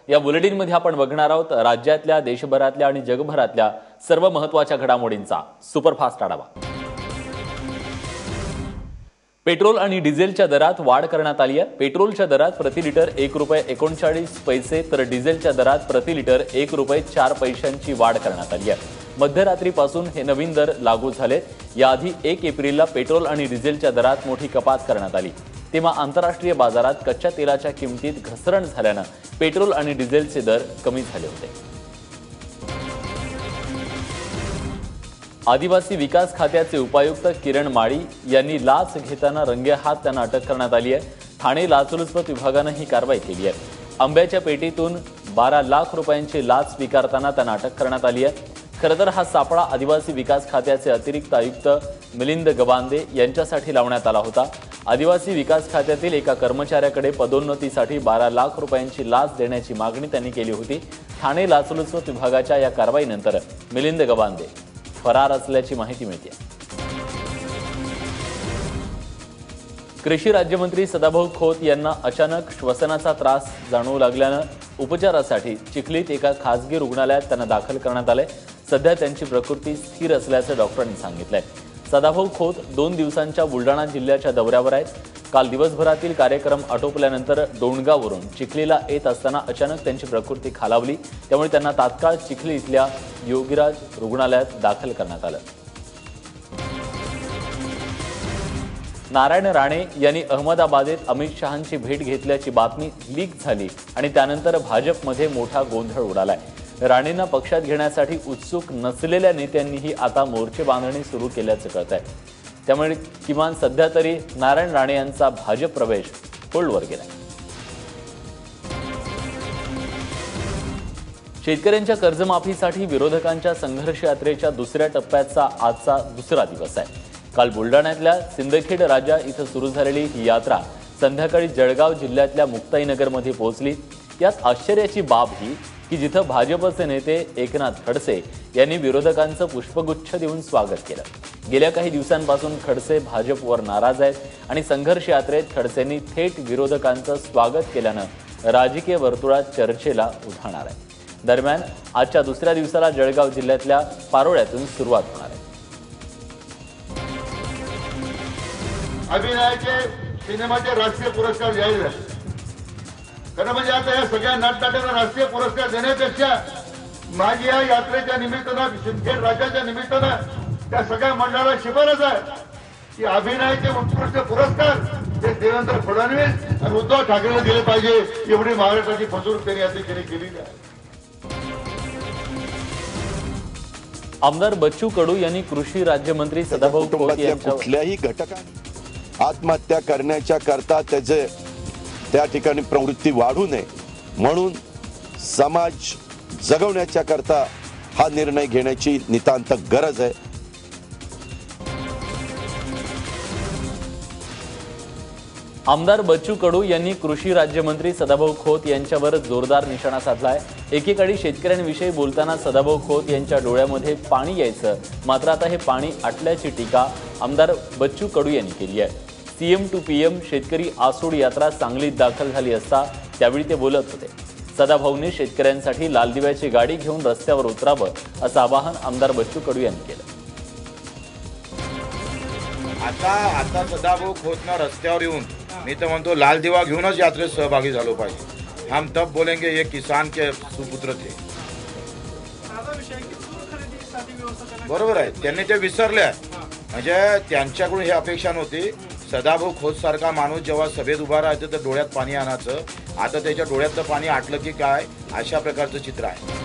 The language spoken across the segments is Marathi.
या बुलेटिनमध्ये आपण बघणार आहोत राज्यातल्या, देशभरातल्या आणि जगभरातल्या सर्व महत्त्वाच्या घडामोडींचा सुपरफास्ट आढावा। पेट्रोल आणि डिझेलच्या दरात वाढ करण्यात आली आहे। पेट्रोलच्या दरात प्रति लिटर ₹1.39 तर डिझेलच्या दरात प्रति लिटर ₹1.04 वाढ करण्यात आली आहे। मध्यरात्रीपासून हे नवीन दर लागू झालेत। याआधी 1 एप्रिलला पेट्रोल आणि डिझेलच्या दरात मोठी कपात करण्यात आली, तेव्हा आंतरराष्ट्रीय बाजारात कच्च्या तेलाच्या किमतीत घसरण झाल्यानं पेट्रोल आणि डिझेलचे दर कमी झाले होते। आदिवासी विकास खात्याचे उपायुक्त किरण माळी यांनी लाच घेताना रंगेहात त्यांना अटक करण्यात आली आहे। ठाणे लाचलुचपत विभागाने ही कारवाई केली आहे। आंब्याच्या पेटीतून 12 लाख रुपयांची लाच स्वीकारताना त्यांना अटक करण्यात आली आहे। खरं तर हा सापळा आदिवासी विकास खात्याचे अतिरिक्त आयुक्त मिलिंद गबांदे यांच्यासाठी लावण्यात आला होता। आदिवासी विकास खात्यातील एका कर्मचाऱ्याकडे पदोन्नतीसाठी 12 लाख रुपयांची लाच देण्याची मागणी त्यांनी केली होती। ठाणे लाचलुचपत विभागाच्या या कारवाईनंतर मिलिंद गबांदे फरार असल्याची माहिती मिळते। कृषी राज्यमंत्री सदाभाऊ खोत यांना अचानक श्वसनाचा त्रास जाणवू लागल्यानं उपचारासाठी चिखलीत एका खासगी रुग्णालयात त्यांना दाखल करण्यात आले। सध्या त्यांची प्रकृती स्थिर असल्याचं डॉक्टरांनी सांगितलंय। सदाभाऊ खोत 2 दिवसांच्या बुलढाणा जिल्ह्याच्या दौऱ्यावर आहेत। काल दिवसभरातील कार्यक्रम आटोपल्यानंतर डोणगावरून चिखलीला येत असताना अचानक त्यांची प्रकृती खालावली, त्यामुळे त्यांना तात्काळ चिखली इथल्या योगीराज रुग्णालयात दाखल करण्यात आलं। नारायण राणे यांनी अहमदाबादेत अमित शहांची भेट घेतल्याची बातमी लीक झाली आणि त्यानंतर भाजपमध्ये मोठा गोंधळ उडालाय। राणेंना पक्षात घेण्यासाठी उत्सुक नसलेल्या नेत्यांनीही आता मोर्चे बांधणी सुरू केल्याचं कळतंय, त्यामुळे किमान सध्या तरी नारायण राणे यांचा भाजप प्रवेश होल्डवर गेलाय। शेतकऱ्यांच्या कर्जमाफीसाठी विरोधकांच्या संघर्ष यात्रेच्या दुसऱ्या टप्प्याचा आजचा दुसरा दिवस आहे। काल बुलढाण्यातल्या सिंदखेड राजा इथं सुरू झालेली ही यात्रा संध्याकाळी जळगाव जिल्ह्यातल्या मुक्ताईनगरमध्ये पोहोचली। यात आश्चर्याची बाब ही की जिथं भाजपचे नेते एकनाथ खडसे यांनी विरोधकांचं पुष्पगुच्छ देऊन स्वागत केलं। गेल्या काही दिवसांपासून खडसे भाजपवर नाराज आहेत आणि संघर्ष यात्रेत खडसेंनी थेट विरोधकांचं स्वागत केल्यानं राजकीय वर्तुळात चर्चेला उधाणार आहे। दरम्यान आजच्या दुसऱ्या दिवसाला जळगाव जिल्ह्यातल्या पारोळ्यातून सुरुवात होणार आहे। अभिनयाचे सिनेमाचे राष्ट्रीय पुरस्कार जाहीर झाले, कारण म्हणजे आता या सगळ्या नाटनाट्यांना राष्ट्रीय पुरस्कार देण्यापेक्षा माझी या यात्रेच्या निमित्तानं, सिंदखेड राजाच्या निमित्तानं त्या सगळ्या मंडळाला शिफारस आहे की अभिनयाचे उत्कृष्ट पुरस्कार ते देवेंद्र फडणवीस आणि उद्धव ठाकरेला दिले पाहिजे। एवढी महाराष्ट्राची फसवणूक त्यांनी या ठिकाणी केलेली आहे। आमदार बच्चू कडू यांनी कृषी राज्यमंत्री सदाभाऊ खोत यांच्या कुठल्याही घटकाने आत्महत्या करण्याच्या करता त्याचे त्या ठिकाणी प्रवृत्ती वाढू नये म्हणून समाज जगवण्याच्या करता हा निर्णय घेण्याची नितांत गरज आहे। आमदार बच्चू कडू यांनी कृषी राज्यमंत्री सदाभाऊ खोत यांच्यावर जोरदार निशाणा साधलाय। एकेकाळी शेतकऱ्यांविषयी बोलताना सदाभाऊ खोत यांच्या डोळ्यामध्ये पाणी यायचं, मात्र आता हे पाणी आटल्याची टीका आमदार बच्चू कडू यांनी केली आहे। सीएम टू पीएम शेतकरी आसूड यात्रा सांगलीत दाखल झाली असता त्यावेळी ते बोलत होते। सदाभाऊंनी शेतकऱ्यांसाठी लाल दिव्याची गाडी घेऊन रस्त्यावर उतरावं असं आवाहन आमदार बच्चू कडू यांनी केलं। आता सदाभाऊ खोतनं रस्त्यावर येऊन मी तर म्हणतो लाल दिवा घेऊनच यात्रेत सहभागी झालो पाहिजे। हम तब बोलेंगे ये किसान के सुपुत्र थे। बरोबर आहे, त्यांनी ते विसरले, म्हणजे त्यांच्याकडून ही अपेक्षा नव्हती। सदाभाऊ खोत सारखा माणूस जेव्हा सभेत उभा राहायचं तर डोळ्यात पाणी आणायचं, आता त्याच्या डोळ्यातलं पाणी आटलं की काय, अशा प्रकारचं चित्र आहे।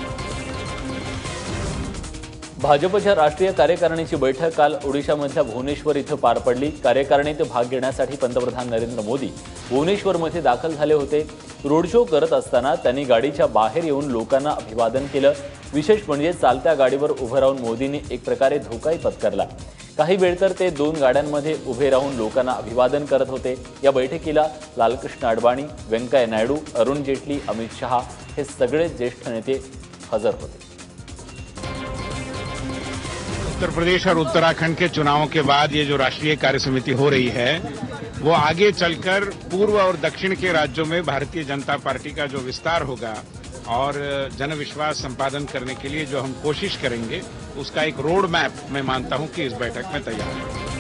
भाजपच्या राष्ट्रीय कार्यकारिणीची बैठक काल ओडिशामधल्या भुवनेश्वर इथं पार पडली। कार्यकारिणीत भाग घेण्यासाठी पंतप्रधान नरेंद्र मोदी भुवनेश्वरमध्ये दाखल झाले होते। रोड शो करत असताना त्यांनी गाडीच्या बाहेर येऊन लोकांना अभिवादन केलं। विशेष म्हणजे चालत्या गाडीवर उभं राहून मोदींनी एक प्रकारे धोकाही पत्करला। काही वेळ तर ते 2 गाड्यांमध्ये उभे राहून लोकांना अभिवादन करत होते। या बैठकीला लालकृष्ण अडवाणी, व्यंकय्या नायडू, अरुण जेटली, अमित शहा हे सगळे ज्येष्ठ नेते हजर होते। उत्तर प्रदेश और उत्तराखंड के चुनावों के बाद ये जो राष्ट्रीय कार्य समिति हो रही है वो आगे चलकर पूर्व और दक्षिण के राज्यों में भारतीय जनता पार्टी का जो विस्तार होगा और जनविश्वास संपादन करने के लिए जो हम कोशिश करेंगे उसका एक रोड मैप मैं मानता हूं कि इस बैठक में तैयार है।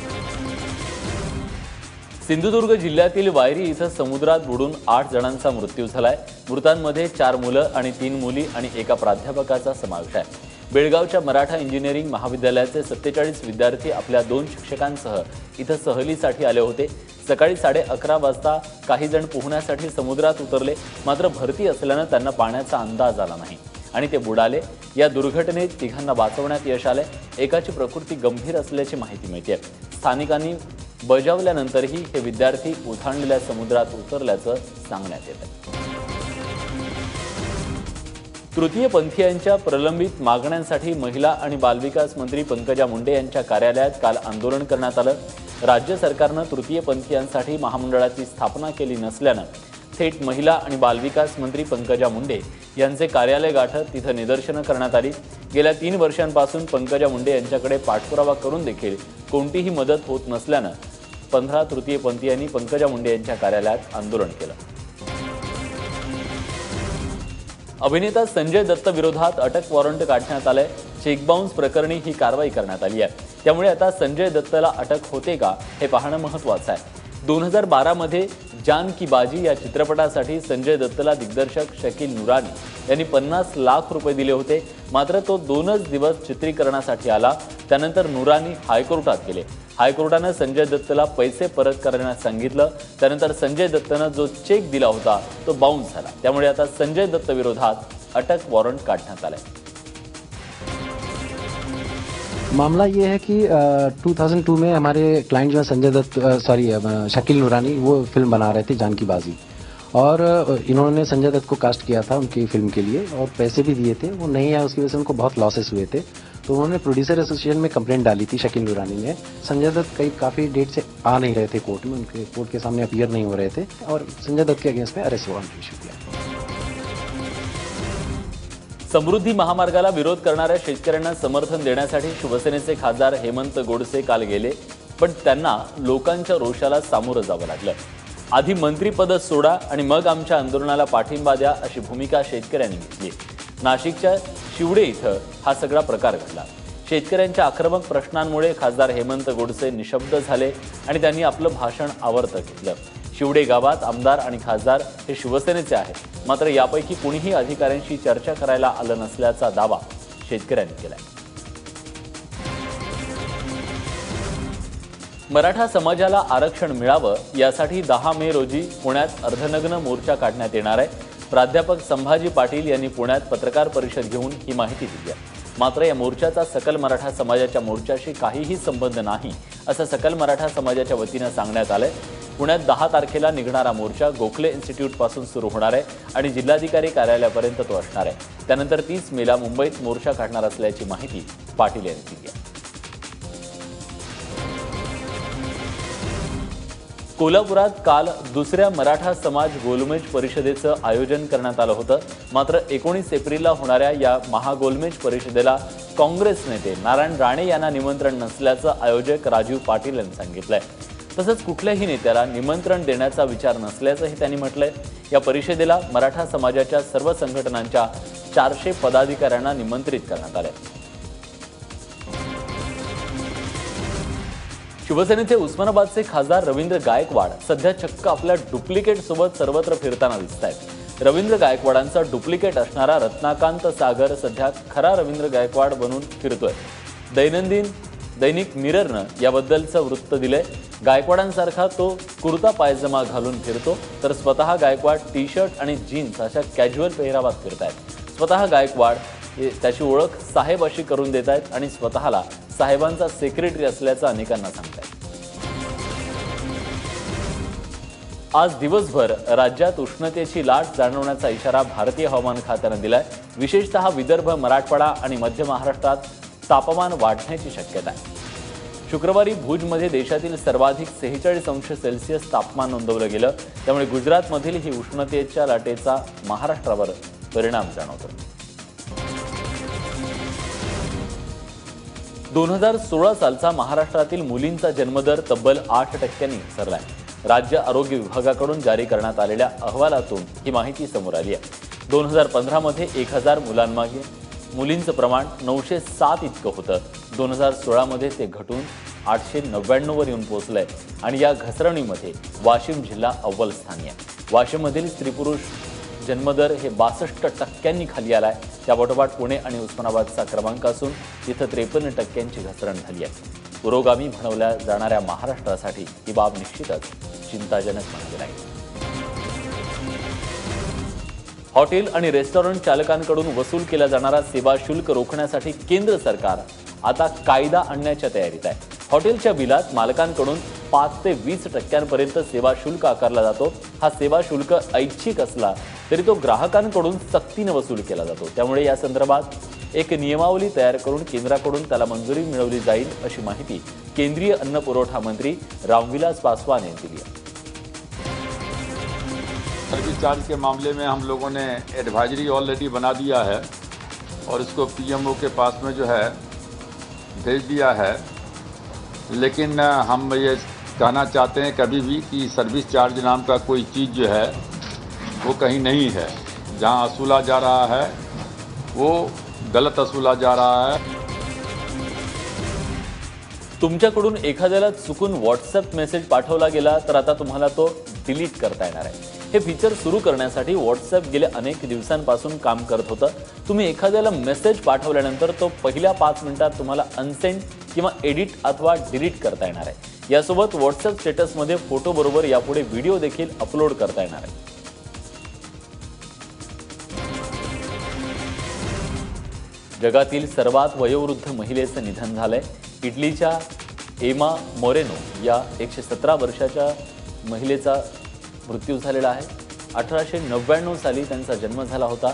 सिंधुदुर्ग जिल्ह्यातील वायरी इथं समुद्रात बुडून 8 जणांचा मृत्यू झालाय। मृतांमध्ये 4 मुलं आणि 3 मुली आणि एका प्राध्यापकाचा समावेश आहे। बेळगावच्या मराठा इंजिनिअरिंग महाविद्यालयाचे 47 विद्यार्थी आपल्या 2 शिक्षकांसह इथं सहलीसाठी आले होते। सकाळी 11:30 वाजता काही जण पोहण्यासाठी समुद्रात उतरले, मात्र भरती असल्यानं त्यांना पाण्याचा अंदाज आला नाही आणि ते बुडाले। या दुर्घटनेत तिघांना वाचवण्यात यश आले। एकाची प्रकृती गंभीर असल्याची माहिती मिळते। स्थानिकांनी बजावल्यानंतरही हे विद्यार्थी उधाणलेल्या समुद्रात उतरल्याचं सांगण्यात येतं। तृतीयपंथीयांच्या प्रलंबित मागण्यांसाठी महिला आणि बालविकास मंत्री पंकजा मुंडे यांच्या कार्यालयात काल आंदोलन करण्यात आलं। राज्य सरकारनं तृतीयपंथीयांसाठी महामंडळाची स्थापना केली नसल्यानं थेट महिला आणि बालविकास मंत्री पंकजा मुंडे यांचे कार्यालय गाठत तिथं निदर्शनं करण्यात आली। गेल्या 3 वर्षांपासून पंकजा मुंडे यांच्याकडे पाठपुरावा करून देखील कोणतीही मदत होत नसल्यानं 15 तृतीयपंथीयांनी पंकजा मुंडे यांच्या कार्यालयात आंदोलन केलं। अभिनेता संजय दत्त विरोधात अटक वॉरंट काढण्यात आलंय। चेक बाउन्स प्रकरणी ही कारवाई करण्यात आली आहे। त्यामुळे आता संजय दत्तला अटक होते का हे पाहणं महत्त्वाचं आहे। 2012 मध्ये जान की बाजी या चित्रपटासाठी संजय दत्तला दिग्दर्शक शकील नुरानी यांनी 50 लाख रुपये दिले होते, मात्र तो 2च दिवस चित्रीकरणासाठी आला। त्यानंतर नुरानी हायकोर्टात गेले। हायकोर्टानं संजय दत्तला पैसे परत करण्यास सांगितलं। त्यानंतर संजय दत्तनं जो चेक दिला होता तो बाउन्स झाला। त्यामुळे आता संजय दत्त विरोधात अटक वॉरंट काढण्यात आलंय। मामला ये है कि 2002 में हमारे क्लाइंट जो है संजय दत्त शकील नुरानी वो फिल्म बना रहे थे जान की बाजी, और इन्होंने संजय दत्त को कास्ट किया था उनकी फिल्म के लिए और पैसे भी दिए थे। वो नहीं आया, उसकी वजह से उनको बहुत लॉसेस हुए थे। तो उन्होंने प्रोड्यूसर एसोसिएशन में कंप्लेंट डाली थी शकील नुरानी ने। संजय दत्त काफ़ी डेट से आ नहीं रहे थे कोर्ट में, उनके कोर्ट के सामने अपीयर नहीं हो रहे थे और संजय दत्त के अगेंस्ट में अरेस्ट वॉरंट इशू किया। समृद्धी महामार्गाला विरोध करणाऱ्या शेतकऱ्यांना समर्थन देण्यासाठी शिवसेनेचे खासदार हेमंत गोडसे काल गेले, पण त्यांना लोकांच्या रोषाला सामोरं जावं लागलं। आधी मंत्रीपद सोडा आणि मग आमच्या आंदोलनाला पाठिंबा द्या अशी भूमिका शेतकऱ्यांनी घेतली। नाशिकच्या शिवडे इथं हा सगळा प्रकार घडला। शेतकऱ्यांच्या आक्रमक प्रश्नांमुळे खासदार हेमंत गोडसे निशब्द झाले आणि त्यांनी आपलं भाषण आवर्त घेतलं। शिवडे गावात आमदार आणि खासदार हे शिवसेनेचे आहेत, मात्र यापैकी कोणीही अधिकाऱ्यांशी चर्चा करायला आलं नसल्याचा दावा शेतकऱ्यांनी केलाय। मराठा समाजाला आरक्षण मिळावं यासाठी 10 मे रोजी पुण्यात अर्धनग्न मोर्चा काढण्यात येणार आहे। प्राध्यापक संभाजी पाटील यांनी पुण्यात पत्रकार परिषद घेऊन ही माहिती दिली आहे। मात्र या मोर्चाचा सकल मराठा समाजाच्या मोर्चाशी काहीही संबंध नाही असं सकल मराठा समाजाच्या वतीनं सांगण्यात आलंय। पुण्यात 10 तारखेला निघणारा मोर्चा गोखले इन्स्टिट्यूट पासून सुरू होणार आहे आणि जिल्हाधिकारी कार्यालयापर्यंत तो असणार आहे। त्यानंतर 30 मेला मुंबईत मोर्चा काढणार असल्याची माहिती पाटील यांनी दिली आहे। कोल्हापुरात काल दुसऱ्या मराठा समाज गोलमेज परिषदेचं आयोजन करण्यात आलं होतं, मात्र 19 एप्रिलला होणाऱ्या या महागोलमेज परिषदेला काँग्रेस नेते नारायण राणे यांना निमंत्रण नसल्याचं आयोजक राजीव पाटील यांनी सांगितलंय। तसंच कुठल्याही नेत्याला निमंत्रण देण्याचा विचार नसल्याचंही त्यांनी म्हटलंय। या परिषदेला मराठा समाजाच्या सर्व संघटनांच्या 400 पदाधिकाऱ्यांना निमंत्रित करण्यात आले। शिवसेनेचे उस्मानाबादचे खासदार रवींद्र गायकवाड सध्या चक्क आपल्या डुप्लिकेट सोबत सर्वत्र फिरताना दिसतायत। रवींद्र गायकवाडांचा डुप्लिकेट असणारा रत्नाकांत सागर सध्या खरा रवींद्र गायकवाड बनून फिरतोय। दैनिक मिररनं याबद्दलचं वृत्त दिलंय। गायकवाडांसारखा तो कुर्ता पायजमा घालून फिरतो, तर स्वतः गायकवाड टी-शर्ट आणि जीन्स अशा कॅज्युअल पेहरावात फिरतायत। स्वतः गायकवाड त्याची ओळख साहेब अशी करून देत आहेत आणि स्वतःला साहेबांचा सेक्रेटरी असल्याचं अनेकांना सांगतायत। आज दिवसभर राज्यात उष्णतेची लाट जाणवण्याचा इशारा भारतीय हवामान खात्यानं दिलाय। विशेषतः विदर्भ, मराठवाडा आणि मध्य महाराष्ट्रात तापमान वाढण्याची शक्यता आहे। शुक्रवारी भुजमध्ये देशातील सर्वाधिक 46 अंश सेल्सिअस तापमान नोंदवलं गेलं। त्यामुळे गुजरातमधील ही उष्णतेच्या लाटेचा महाराष्ट्रावर परिणाम जाणवतो। 2016 सालचा महाराष्ट्रातील मुलींचा जन्मदर तब्बल 8% घसरलाय। राज्य आरोग्य विभागाकडून जारी करण्यात आलेल्या अहवालातून ही माहिती समोर आली आहे। 2015 मध्ये 1000 मुलांमागे मुलींचं प्रमाण 907 इतकं होतं. 2016 मध्ये ते घटून 899 वर येऊन पोहोचलंय आणि या घसरणीमध्ये वाशिम जिल्हा अव्वल स्थानी आहे. वाशिममधील स्त्री पुरुष जन्मदर हे 62% खाली आलाय. त्यापाठोपाठ पुणे आणि उस्मानाबादचा क्रमांक असून तिथं 53% घसरण झाली आहे. पुरोगामी म्हणवल्या जाणाऱ्या महाराष्ट्रासाठी ही बाब निश्चितच चिंताजनक म्हणावी लागेल. हॉटेल आणि रेस्टॉरंट चालकांकडून वसूल केला जाणारा सेवा शुल्क रोखण्यासाठी केंद्र सरकार आता कायदा आणण्याच्या तयारीत आहे. हॉटेलच्या बिलात मालकांकडून 5 ते 20% सेवा शुल्क आकारला जातो. हा सेवा शुल्क ऐच्छिक असला तरी तो ग्राहकांकडून सक्तीने वसूल केला जातो. त्यामुळे या संदर्भात एक नियमावली तयार करून केंद्राकडून त्याला मंजुरी मिळवली जाईल अशी माहिती केंद्रीय अन्न पुरवठा मंत्री रामविलास पासवान यांनी दिली आहे. सर्विस चार्ज के मामले में हम लोगों ने एडवाइजरी ऑलरेडी बना दिया है और इसको पीएमओ के पास में जो है भेज दिया है. लेकिन हम ये कहना चाहते हैं कभी भी कि सर्विस चार्ज नाम का कोई चीज़ जो है वो कहीं नहीं है. जहां वसूला जा रहा है वो गलत वसूला जा रहा है. तुमच्याकडून एखाद्याला चुकून व्हॉट्सअप मेसेज पाठवला गेला तर आता तुम्हाला तो डिलीट करता येणार आहे. हे फीचर सुरू करण्यासाठी व्हॉट्सअप गेल्या अनेक दिवसांपासून काम करत होतं. तुम्ही एखाद्याला मेसेज पाठवल्यानंतर तो पहिल्या 5 मिनिटात तुम्हाला अनसेंड किंवा एडिट अथवा डिलीट करता येणार आहे. यासोबत व्हॉट्सअप स्टेटसमध्ये फोटो बरोबर यापुढे व्हिडिओ देखील अपलोड करता येणार आहे. जगातील सर्वात वयोवृद्ध महिलेचं निधन झालंय. इटलीच्या एमा मोरेनो या 117 वर्षाच्या महिलेचा मृत्यू झालेला आहे. 1899 साली त्यांचा जन्म झाला होता.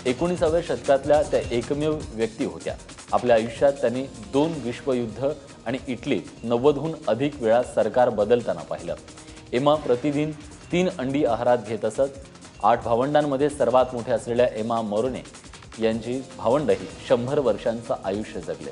19व्या शतकातल्या त्या एकमेव व्यक्ती होत्या. आपल्या आयुष्यात त्यांनी 2 विश्वयुद्ध आणि इटलीत 90हून अधिक वेळा सरकार बदलताना पाहिलं. एमा प्रतिदिन 3 अंडी आहारात घेत असत. 8 भावंडांमध्ये सर्वात मोठे असलेल्या एमा मोरेनो यांची भावंडही 100 वर्षांचं आयुष्य जगले.